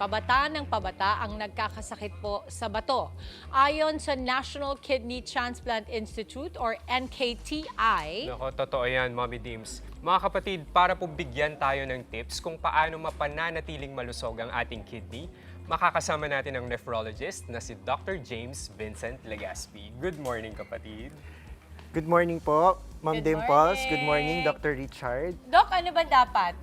pabata ng pabata ang nagkakasakit po sa bato. Ayon sa National Kidney Transplant Institute or NKTI, Nako, totoo yan, Mommy Dims. Mga kapatid, para po bigyan tayo ng tips kung paano mapananatiling malusog ang ating kidney, makakasama natin ang nephrologist na si Dr. James Vincent Legaspi. Good morning, kapatid. Good morning po, Ma'am Good Dimples. morning. Good morning, Dr. Richard. Doc, ano ba dapat?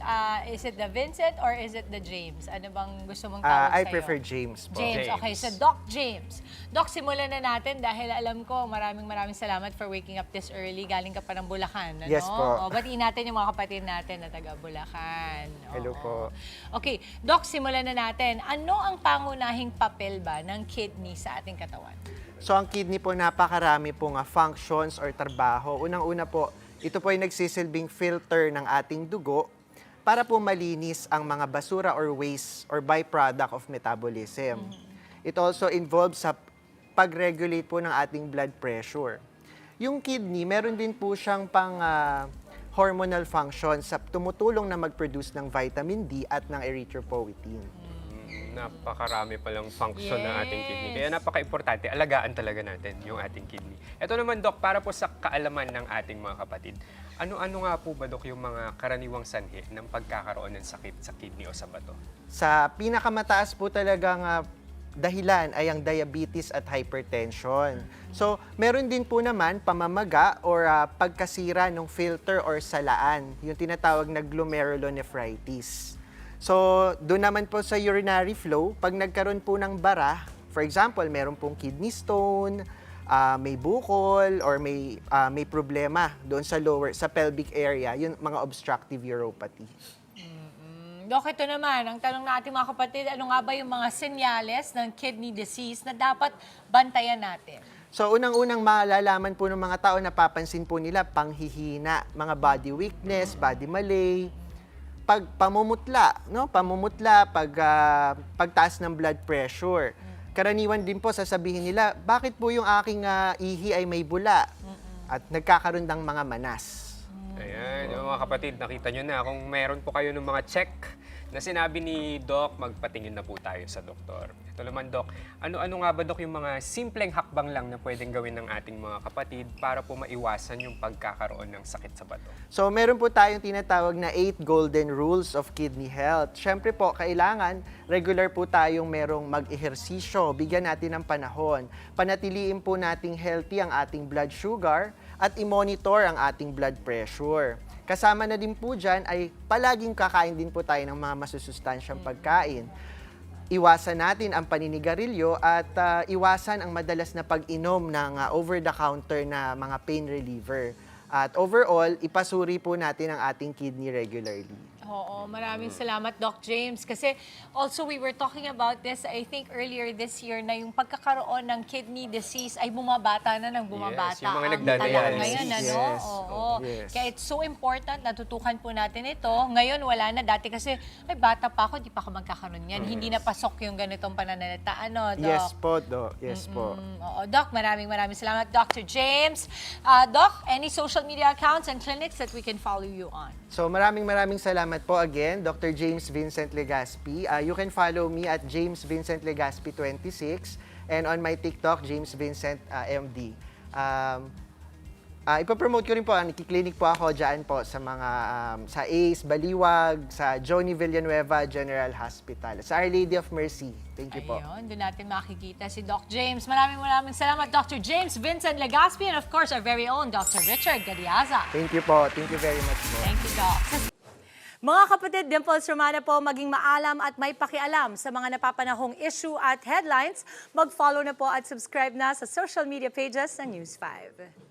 Is it the Vincent or is it the James? Ano bang gusto mong tawag I sa'yo? prefer James po. James, James. okay. So, Doc James. Doc, simulan na natin dahil alam ko maraming salamat for waking up this early. Galing ka pa ng Bulacan, ano? Yes po. O, batiin natin yung mga kapatid natin na taga Bulacan. Hello Oo. po. Okay, Doc, simulan na natin. Ano ang pangunahing papel ba ng kidney sa ating katawan? So ang kidney po, napakarami pong functions or trabaho. Unang-una po, ito po ay nagsisilbing filter ng ating dugo para po malinis ang mga basura or waste or byproduct of metabolism. It also involves sa pag-regulate po ng ating blood pressure. Yung kidney, meron din po siyang hormonal function sa tumutulong na mag-produce ng vitamin D at ng erythropoietin. Napakarami palang function ng ating kidney. Yes. Kaya napaka-importante, alagaan talaga natin yung ating kidney. Ito naman, Doc, para po sa kaalaman ng ating mga kapatid, ano-ano nga po ba, Doc, yung mga karaniwang sanhi ng pagkakaroon ng sakit sa kidney o sa bato? Sa pinakamataas po talagang dahilan ay ang diabetes at hypertension. So, meron din po naman pamamaga or pagkasira ng filter or salaan, yung tinatawag na glomerulonephritis. So, doon naman po sa urinary flow, pag nagkaroon po ng bara, for example, meron pong kidney stone, may bukol, or may problema doon sa pelvic area, yung mga obstructive uropathy. Doc, ito naman, ang tanong natin mga kapatid, ano nga ba yung mga senyales ng kidney disease na dapat bantayan natin? So, unang-unang malalaman po ng mga tao, napapansin po nila, panghihina, mga body weakness, body malay, pamumutla, pagtaas ng blood pressure. Karaniwan din po sasabihin nila, bakit po yung aking ihi ay may bula at nagkakaroon ng mga manas. Ayan, yung mga kapatid, nakita nyo na kung meron po kayo ng mga check na sinabi ni Doc, magpatingin na po tayo sa doktor. Ito naman, Doc, ano nga ba, Doc, yung mga simpleng hakbang lang na pwedeng gawin ng ating mga kapatid para po maiwasan yung pagkakaroon ng sakit sa bato? So, meron po tayong tinatawag na 8 golden rules of kidney health. Siyempre po, kailangan regular po tayong merong mag-ehersisyo, bigyan natin ng panahon. Panatiliin po nating healthy ang ating blood sugar at i-monitor ang ating blood pressure. Kasama na din po dyan ay palaging kakain din po tayo ng mga masusustansyang pagkain. Iwasan natin ang paninigarilyo at iwasan ang madalas na pag-inom ng over-the-counter na mga pain reliever. At overall, ipasuri po natin ang ating kidney regularly. Oo, maraming salamat, Doc James. Kasi also we were talking about this, I think earlier this year, na yung pagkakaroon ng kidney disease ay bumabata na ng bumabata. Yes, yung mga ang nagdadialysis. tala ngayon, ano? Yes. Oo. Yes. Kaya it's so important na tutukan po natin ito. Ngayon, wala na. Dati kasi, ay bata pa ako, di pa ako magkakaroon yan. Hindi na pasok yung ganitong pananalita. Ano, Doc? Yes po, Do. Yes po. Oo, Doc, maraming salamat, Dr. James. Doc, any social media accounts and clinics that we can follow you on? So maraming salamat po again, Dr. James Vincent Legaspi. You can follow me at James Vincent Legaspi 26 and on my TikTok, James Vincent MD. Ipapromote ko rin po, nakiklinik po ako dyan po sa mga, sa ACE, Baliwag, sa Johnny Villanueva General Hospital, sa Our Lady of Mercy. Thank you po. Ayun, doon natin makikita si Doc James. Maraming salamat, Dr. James Vincent Legaspi, and of course, our very own Dr. Richard Gadiaza. Thank you po. Thank you very much po. Thank you, Doc. Mga kapatid, Dimples Romana po, maging maalam at may pakialam sa mga napapanahong issue at headlines. Mag-follow na po at subscribe na sa social media pages ng News 5.